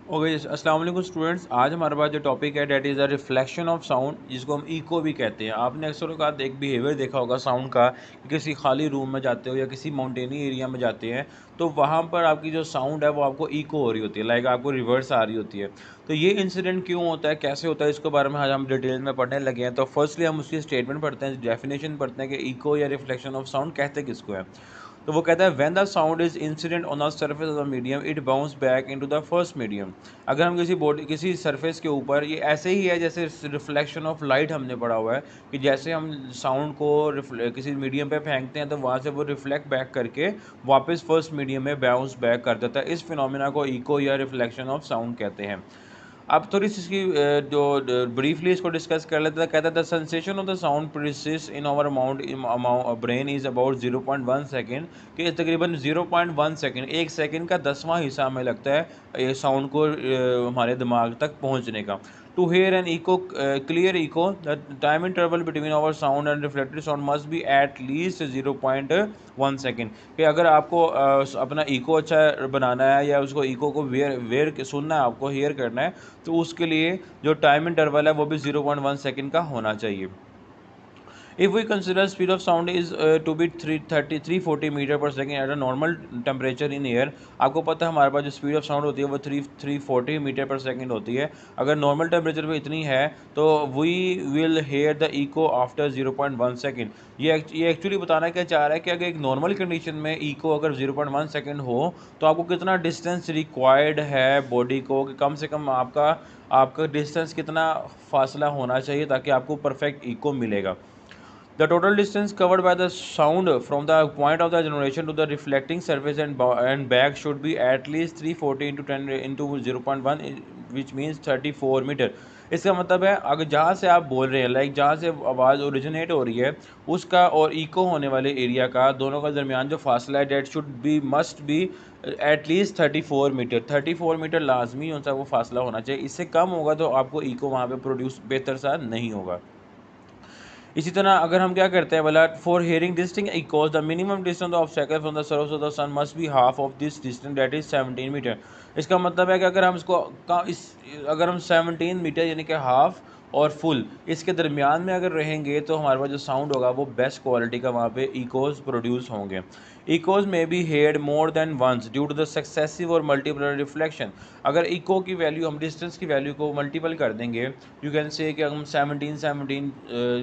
Okay, अस्सलाम वालेकुम students. आज हमारे पास जो टॉपिक है that is the reflection of sound, जिसको हम इको भी कहते हैं। आपने अक्सर औक़ात एक बिहेवियर देखा होगा साउंड का कि किसी खाली रूम में जाते हो या किसी माउंटेनी एरिया में जाते हैं, तो वहाँ पर आपकी जो साउंड है वो आपको इको हो रही होती है, लाइक आपको रिवर्स आ रही होती है। तो ये इंसिडेंट क्यों होता है, कैसे होता है, इसके बारे में आज हम डिटेल में पढ़ने लगे हैं। तो फर्स्टली हम उसकी स्टेटमेंट पढ़ते हैं, डेफिनेशन पढ़ते हैं कि इको या रिफ्लेक्शन ऑफ साउंड कहते किसको है। तो वो कहता है when the sound is incident on the surface of the medium it bounce back into the first medium. अगर हम किसी सरफेस के ऊपर, ये ऐसे ही है जैसे रिफ्लेक्शन ऑफ लाइट हमने पढ़ा हुआ है कि जैसे हम साउंड को किसी मीडियम पे फेंकते हैं तो वहाँ से वो रिफ्लेक्ट बैक करके वापस फर्स्ट मीडियम में बाउंस बैक कर देता है। इस फिनोमेना को इको या रिफ्लेक्शन ऑफ साउंड कहते हैं। अब थोड़ी सी इसकी जो ब्रीफली इसको डिस्कस कर लेते हैं। कहता है the sensation of the sound persist in our brain is about 0.1 second, कि तकरीबन 0.1 सेकेंड, 1 सेकेंड का 10वां हिस्सा हमें लगता है ये साउंड को हमारे दिमाग तक पहुंचने का। To hear an echo clear echo the time interval between our sound and reflected sound must be at least 0.1 second. कि अगर आपको अपना इको अच्छा बनाना है या उसको इको को वेयर वेयर सुनना है, आपको हेयर करना है, तो उसके लिए जो टाइम इंटरवल है वो भी 0.1 सेकंड का होना चाहिए। If we consider speed of sound is to be 340 metre पर second at a normal temperature in air. आपको पता है हमारे पास जो स्पीड ऑफ साउंड होती है वो 340 मीटर पर सेकेंड होती है। अगर नॉर्मल टेम्परेचर पे इतनी है तो we will hear the echo after 0.1 second. ये एक्चुअली बताना क्या चाह रहा है कि अगर एक नॉर्मल कंडीशन में इको अगर 0.1 सेकेंड हो तो आपको कितना डिस्टेंस रिक्वायर्ड है बॉडी को, कि कम से कम आपका आपका डिस्टेंस कितना फासला होना चाहिए ताकि आपको परफेक्ट इको मिलेगा। The total distance covered by the sound from the point of the generation to the reflecting surface and back should be at least 340 into 10 into 0.1, which means 34 metre. इसका मतलब है अगर जहाँ से आप बोल रहे हैं, लाइक जहाँ से आवाज़ ओरिजिनेट हो रही है उसका और इको होने वाले एरिया का दोनों का दरमियान जो फासला है that should be must be at least 34 metre. 34 metre लाजमी होता है वो फासला होना चाहिए। इससे कम होगा तो आपको इको वहाँ पे प्रोड्यूस बेहतर सा नहीं होगा। इसी तरह अगर हम क्या करते हैं बोला for hearing distinct echoes the minimum distance of cycle from the surface of the sun must be half of this distance that is 17 metre. इसका मतलब है कि अगर हम इसको अगर हम 17 मीटर यानी कि हाफ और फुल इसके दरमियान में अगर रहेंगे तो हमारे पास जो साउंड होगा वो बेस्ट क्वालिटी का वहाँ पे इकोज प्रोड्यूस होंगे। Echoes may be heard more than once due to the successive और मल्टीपल रिफ्लेक्शन। अगर इको की वैल्यू हम डिस्टेंस की वैल्यू को मल्टीपल कर देंगे, यू कैन से कि हम 17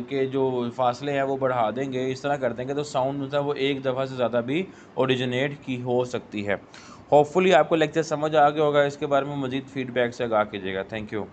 के जो फासले हैं वो बढ़ा देंगे, इस तरह कर देंगे, तो साउंड मतलब वो एक दफ़ा से ज़्यादा भी ओरिजिनेट की हो सकती है। होपफुली आपको लेक्चर समझ आ गया होगा। इसके बारे में मज़ीद फीडबैक से आगाह कीजिएगा। Thank you.